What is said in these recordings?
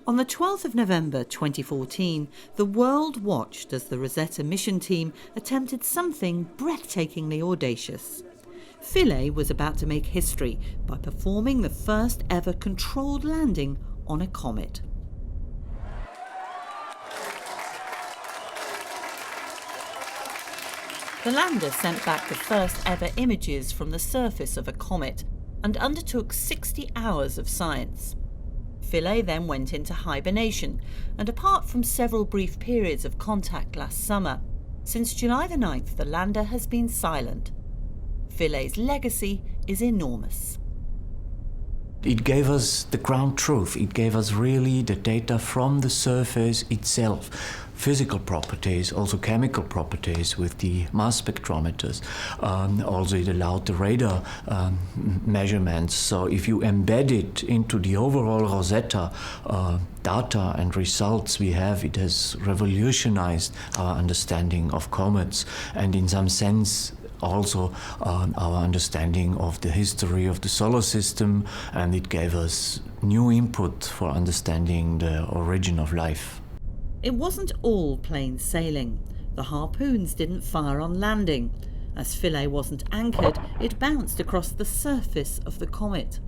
On the 12th of November 2014, the world watched as the Rosetta mission team attempted something breathtakingly audacious. Philae was about to make history by performing the first ever controlled landing on a comet. The lander sent back the first ever images from the surface of a comet and undertook 60 hours of science. Philae then went into hibernation, and apart from several brief periods of contact last summer, since July the 9th the lander has been silent. Philae's legacy is enormous. It gave us the ground truth. It gave us really the data from the surface itself. Physical properties, also chemical properties with the mass spectrometers. Also it allowed the radar measurements. So if you embed it into the overall Rosetta data and results we have, it has revolutionized our understanding of comets, and in some sense also our understanding of the history of the solar system, and it gave us new input for understanding the origin of life. It wasn't all plain sailing. The harpoons didn't fire on landing. As Philae wasn't anchored, it bounced across the surface of the comet.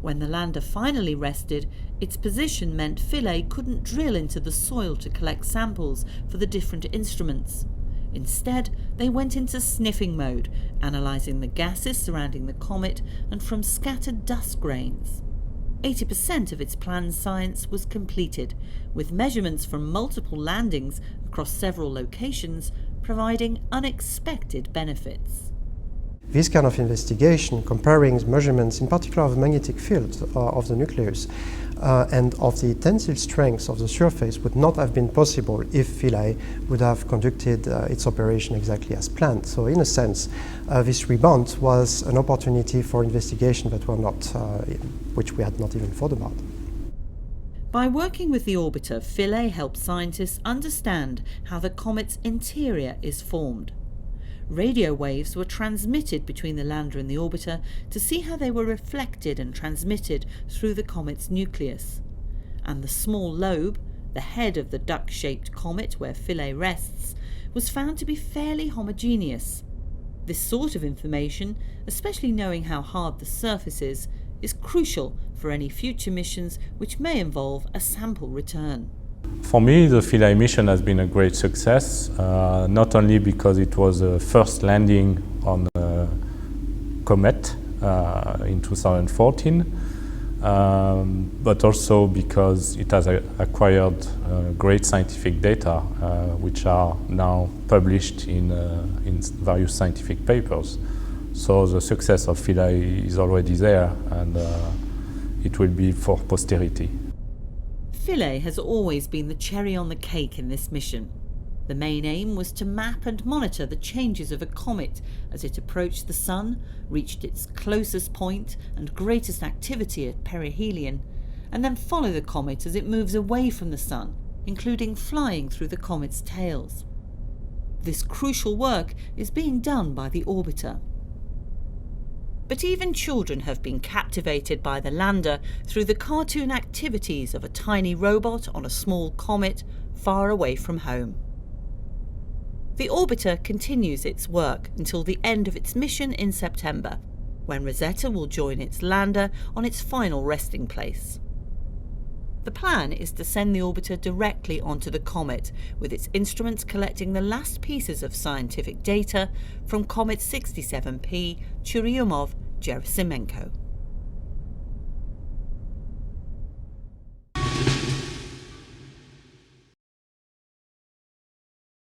When the lander finally rested, its position meant Philae couldn't drill into the soil to collect samples for the different instruments. Instead, they went into sniffing mode, analysing the gases surrounding the comet and from scattered dust grains. 80% of its planned science was completed, with measurements from multiple landings across several locations providing unexpected benefits. This kind of investigation, comparing measurements in particular of the magnetic field of the nucleus and of the tensile strength of the surface, would not have been possible if Philae would have conducted its operation exactly as planned. So in a sense, this rebound was an opportunity for investigation that were not, which we had not even thought about. By working with the orbiter, Philae helped scientists understand how the comet's interior is formed. Radio waves were transmitted between the lander and the orbiter to see how they were reflected and transmitted through the comet's nucleus. And the small lobe, the head of the duck-shaped comet where Philae rests, was found to be fairly homogeneous. This sort of information, especially knowing how hard the surface is crucial for any future missions which may involve a sample return. For me, the Philae mission has been a great success, not only because it was the first landing on a Comet in 2014, but also because it has acquired great scientific data, which are now published in various scientific papers. So the success of Philae is already there, and it will be for posterity. Philae has always been the cherry on the cake in this mission. The main aim was to map and monitor the changes of a comet as it approached the Sun, reached its closest point and greatest activity at perihelion, and then follow the comet as it moves away from the Sun, including flying through the comet's tails. This crucial work is being done by the orbiter. But even children have been captivated by the lander through the cartoon activities of a tiny robot on a small comet far away from home. The orbiter continues its work until the end of its mission in September, when Rosetta will join its lander on its final resting place. The plan is to send the orbiter directly onto the comet, with its instruments collecting the last pieces of scientific data from Comet 67P Churyumov Gerasimenko.